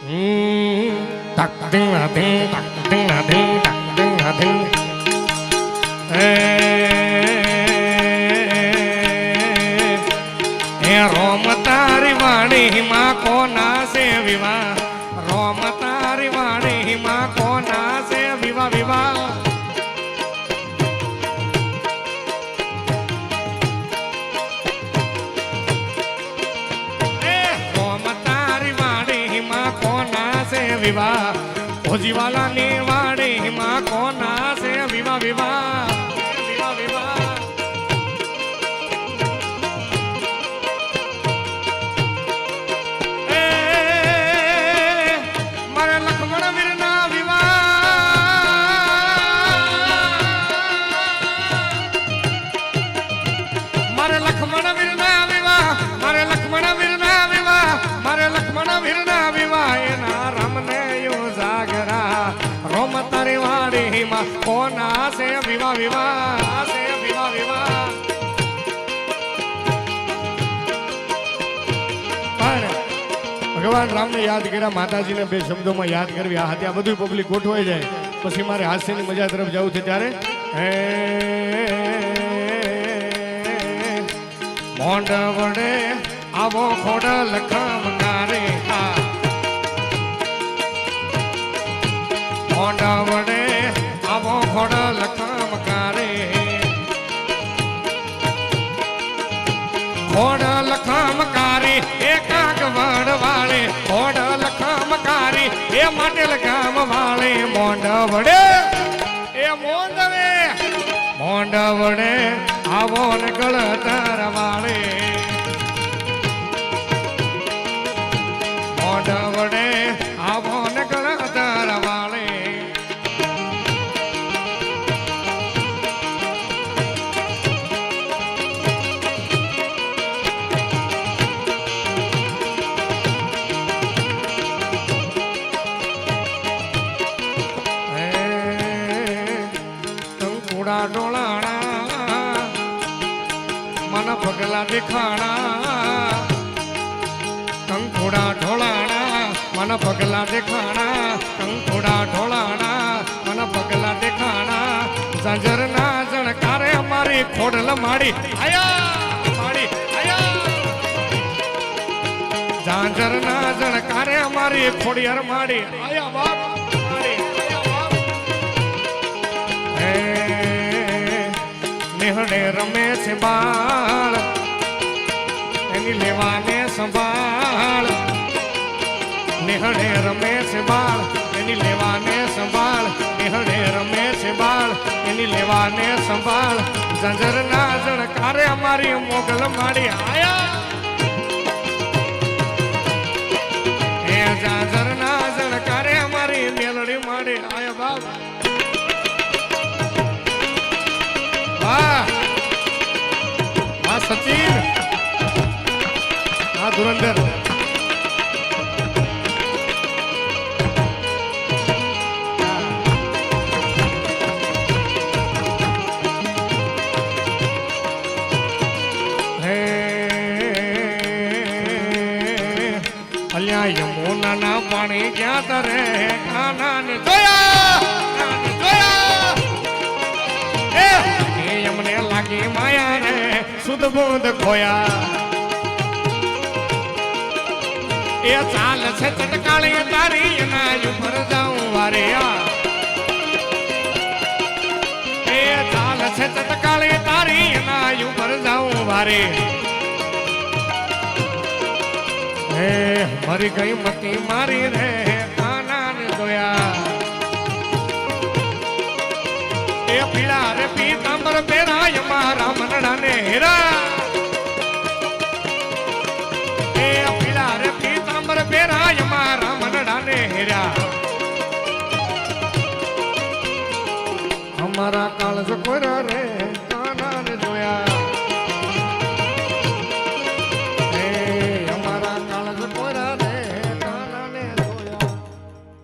Tak ding la ding, tak ding la ding, tak ding la ding. રોમ તારી વાણી માં કોના સે વિવાહ, રોમ તારી વાણી માં કોના સે વિવાહ વિવાહ. રોમ તારી વાણી માં કોના સે વિવાહ, ભોજીવાલા ની વાણી માં કોના સે વિવાહ વિવાહ વિવાહ વિવાહ. કોના સે વિવાહ વિવાહ સે વિવાહ વિવાહ. પણ ભગવાન રામને યાદ કર્યા, માતાજીને બે શબ્દોમાં યાદ કરવી, આ ત્યાં બધું પબ્લિક ગોઠવાઈ જાય પછી મારે હાસ્યની મજા તરફ જવું છે. ત્યારે મોંડ વડે આવો ખોડલ ખમકારે, મોંડ વડે આવો ખોડલ ખમકારે, ખોડલ ખમકારી એકાક વડ વાળે, ખોડલ ખમકારી એ માટેલ ગામ વાળે. મોંડ વડે એ મોંડવે, મોંડ વડે આવો ને ગળતર વાળે, મોંડ વડે આવો ને ગળતર વાળે. ડોળાણા મન પગલા દેખાણા, કંકુડા ઢોળાણા મન પગલા દેખાણા, કંકુડા ઢોળાણા મન પગલા દેખાણા. ઝંઝરના જણકારે મારી ખોડલ માડી આયા માડી આયા, ઝાંઝરના જણકારે મારી ખોડિયાર માડી આયા બાપ માડી આયા બાપ. નિહળે રમે છે બાળ એની લેવાને સંભાળ, નિહળે રમે છે બાળ એની લેવાને સંભાળ, નિહળે રમે છે બાળ એની લેવાને સંભાળ. ઝંઝરના જણકારે અમારી મોગલ માડી આયા, એ ઝાંઝરના જણકારે અમારી મેલડી માડી આયા બાપ. સચિન હા ધુરંધર અલ્યા યમુના ના પાણી ક્યાં તરે, કાના ને જોયા એમને લાગી માયા રે સુધ બુધ ખોયા. એ ચાલ છે ચટકાળી તારી એના ઉપર જાઉં વારે, એ ચાલ છે ચટકાળી તારી એના ઉપર જાઉં વારે. હે મરી ગઈ મતી મારી રે કાના ને જોયા. એ પીળા રે પીતાંબર પેરાય મારા મનડા ને હેરા, એ પીળા રે પીતાંબર પેરાય મારા મનડા ને હેરા. અમારા કાળજ કોરા રે કાના ને જોયા.